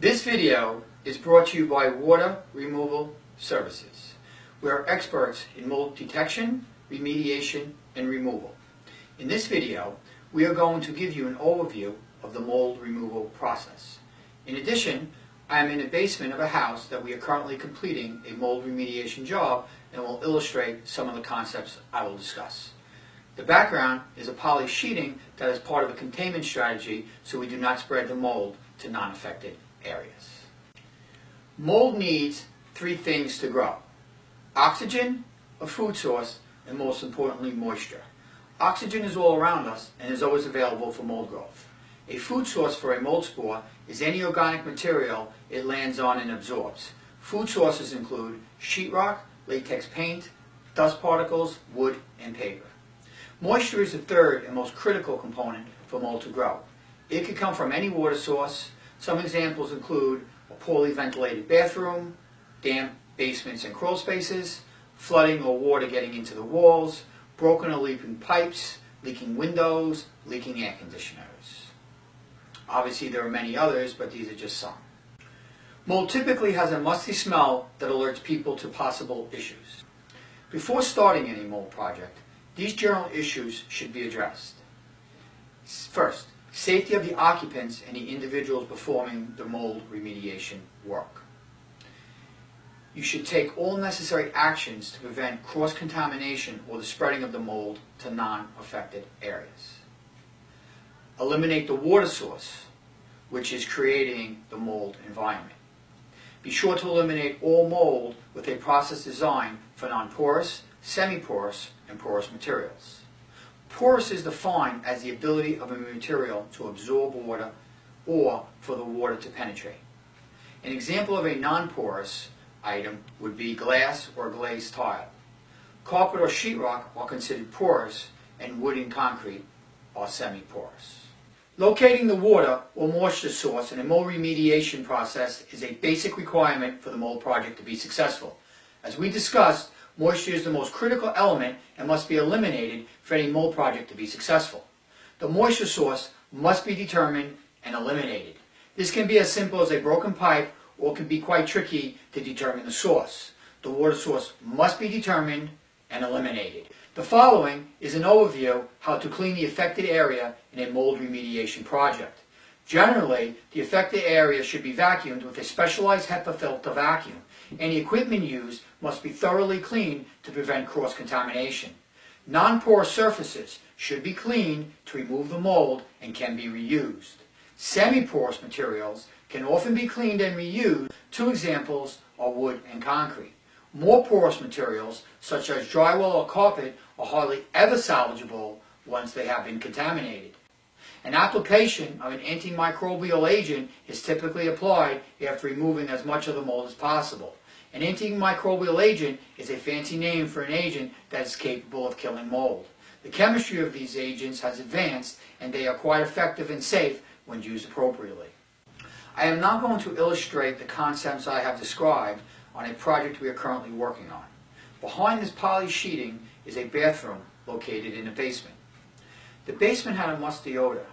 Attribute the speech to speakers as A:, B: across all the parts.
A: This video is brought to you by Water Removal Services. We are experts in mold detection, remediation, and removal. In this video, we are going to give you an overview of the mold removal process. In addition, I am in the basement of a house that we are currently completing a mold remediation job and will illustrate some of the concepts I will discuss. The background is a poly sheeting that is part of a containment strategy so we do not spread the mold to non-affected areas. Mold needs three things to grow: oxygen, a food source, and most importantly, moisture. Oxygen is all around us and is always available for mold growth. A food source for a mold spore is any organic material it lands on and absorbs. Food sources include sheetrock, latex paint, dust particles, wood, and paper. Moisture is the third and most critical component for mold to grow. It could come from any water source. Some examples include a poorly ventilated bathroom, damp basements and crawl spaces, flooding or water getting into the walls, broken or leaking pipes, leaking windows, leaking air conditioners. Obviously there are many others, but these are just some. Mold typically has a musty smell that alerts people to possible issues. Before starting any mold project, these general issues should be addressed. First, safety of the occupants and the individuals performing the mold remediation work. You should take all necessary actions to prevent cross-contamination or the spreading of the mold to non-affected areas. Eliminate the water source, which is creating the mold environment. Be sure to eliminate all mold with a process designed for non-porous, semi-porous, and porous materials. Porous is defined as the ability of a material to absorb water or for the water to penetrate. An example of a non-porous item would be glass or glazed tile. Carpet or sheetrock are considered porous, and wood and concrete are semi-porous. Locating the water or moisture source in a mold remediation process is a basic requirement for the mold project to be successful. As we discussed, moisture is the most critical element and must be eliminated for any mold project to be successful. The moisture source must be determined and eliminated. This can be as simple as a broken pipe or can be quite tricky to determine the source. The water source must be determined and eliminated. The following is an overview how to clean the affected area in a mold remediation project. Generally, the affected area should be vacuumed with a specialized HEPA filter vacuum. Any equipment used must be thoroughly cleaned to prevent cross-contamination. Non-porous surfaces should be cleaned to remove the mold and can be reused. Semi-porous materials can often be cleaned and reused. Two examples are wood and concrete. More porous materials, such as drywall or carpet, are hardly ever salvageable once they have been contaminated. An application of an antimicrobial agent is typically applied after removing as much of the mold as possible. An antimicrobial agent is a fancy name for an agent that is capable of killing mold. The chemistry of these agents has advanced and they are quite effective and safe when used appropriately. I am now going to illustrate the concepts I have described on a project we are currently working on. Behind this poly sheeting is a bathroom located in the basement. The basement had a musty odor.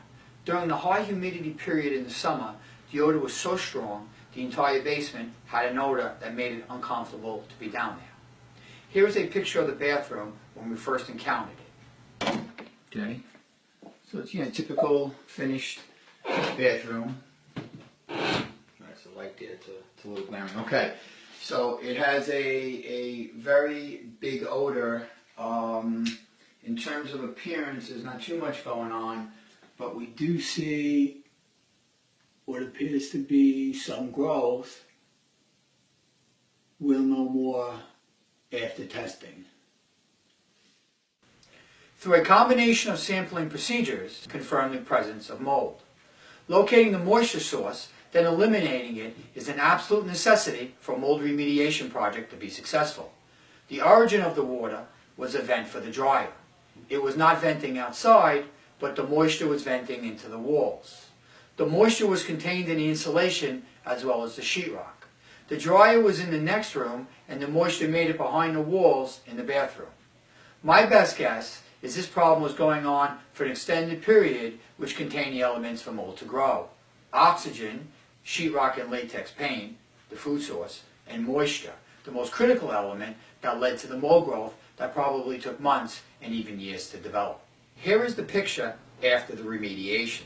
A: During the high humidity period in the summer, the odor was so strong the entire basement had an odor that made it uncomfortable to be down there. Here is a picture of the bathroom when we first encountered it. Okay, so it's typical finished bathroom. That's the light there, it's a little glaring. Okay, so it has a very big odor. In terms of appearance, there's not too much going on, but we do see what appears to be some growth. We'll know more after testing. Through a combination of sampling procedures, confirm the presence of mold. Locating the moisture source, then eliminating it, is an absolute necessity for a mold remediation project to be successful. The origin of the water was a vent for the dryer. It was not venting outside, but the moisture was venting into the walls. The moisture was contained in the insulation as well as the sheetrock. The dryer was in the next room and the moisture made it behind the walls in the bathroom. My best guess is this problem was going on for an extended period which contained the elements for mold to grow: oxygen, sheetrock and latex paint, the food source, and moisture, the most critical element that led to the mold growth that probably took months and even years to develop. Here is the picture after the remediation.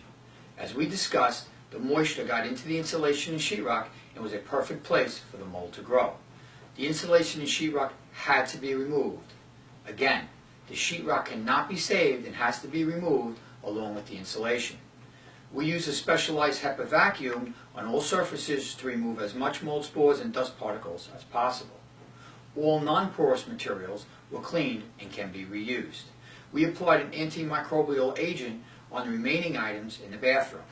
A: As we discussed, the moisture got into the insulation in sheetrock and was a perfect place for the mold to grow. The insulation in sheetrock had to be removed. Again, the sheetrock cannot be saved and has to be removed along with the insulation. We use a specialized HEPA vacuum on all surfaces to remove as much mold spores and dust particles as possible. All non-porous materials were cleaned and can be reused. We applied an antimicrobial agent on the remaining items in the bathroom.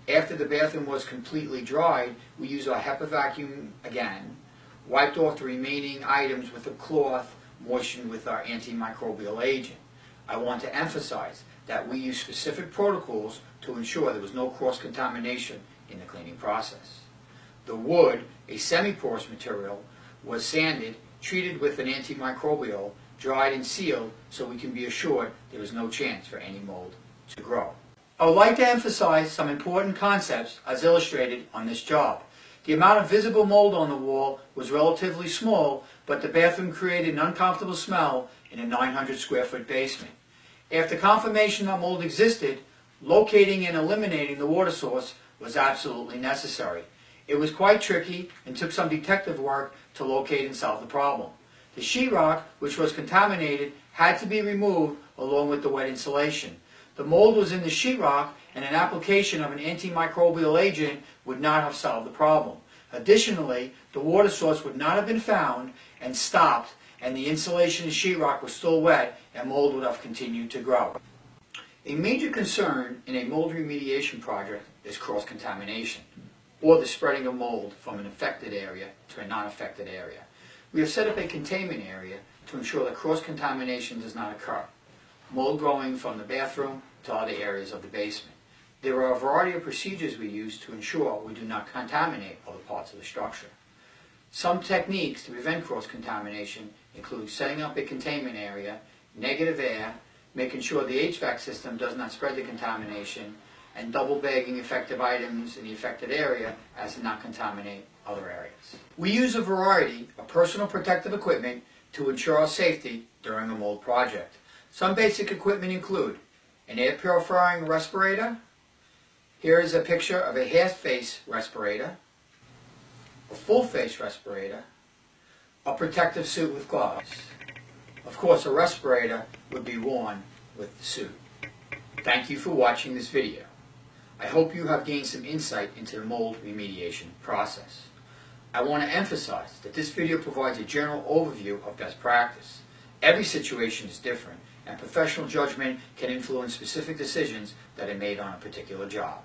A: After the bathroom was completely dried, we used our HEPA vacuum again, wiped off the remaining items with a cloth moistened with our antimicrobial agent. I want to emphasize that we use specific protocols to ensure there was no cross-contamination in the cleaning process. The wood, a semi-porous material, was sanded, treated with an antimicrobial, dried and sealed so we can be assured there was no chance for any mold to grow. I would like to emphasize some important concepts as illustrated on this job. The amount of visible mold on the wall was relatively small, but the bathroom created an uncomfortable smell in a 900 square foot basement. After confirmation that mold existed, locating and eliminating the water source was absolutely necessary. It was quite tricky and took some detective work to locate and solve the problem. The sheetrock, which was contaminated, had to be removed along with the wet insulation. The mold was in the sheetrock, and an application of an antimicrobial agent would not have solved the problem. Additionally, the water source would not have been found and stopped, and the insulation in sheetrock was still wet, and mold would have continued to grow. A major concern in a mold remediation project is cross-contamination, or the spreading of mold from an affected area to a non-affected area. We have set up a containment area to ensure that cross-contamination does not occur. Mold growing from the bathroom to other areas of the basement. There are a variety of procedures we use to ensure we do not contaminate other parts of the structure. Some techniques to prevent cross-contamination include setting up a containment area, negative air, making sure the HVAC system does not spread the contamination, and double bagging affected items in the affected area as to not contaminate other areas. We use a variety of personal protective equipment to ensure our safety during a mold project. Some basic equipment include an air purifying respirator. Here is a picture of a half-face respirator, a full-face respirator, a protective suit with gloves. Of course, a respirator would be worn with the suit. Thank you for watching this video. I hope you have gained some insight into the mold remediation process. I want to emphasize that this video provides a general overview of best practice. Every situation is different, and professional judgment can influence specific decisions that are made on a particular job.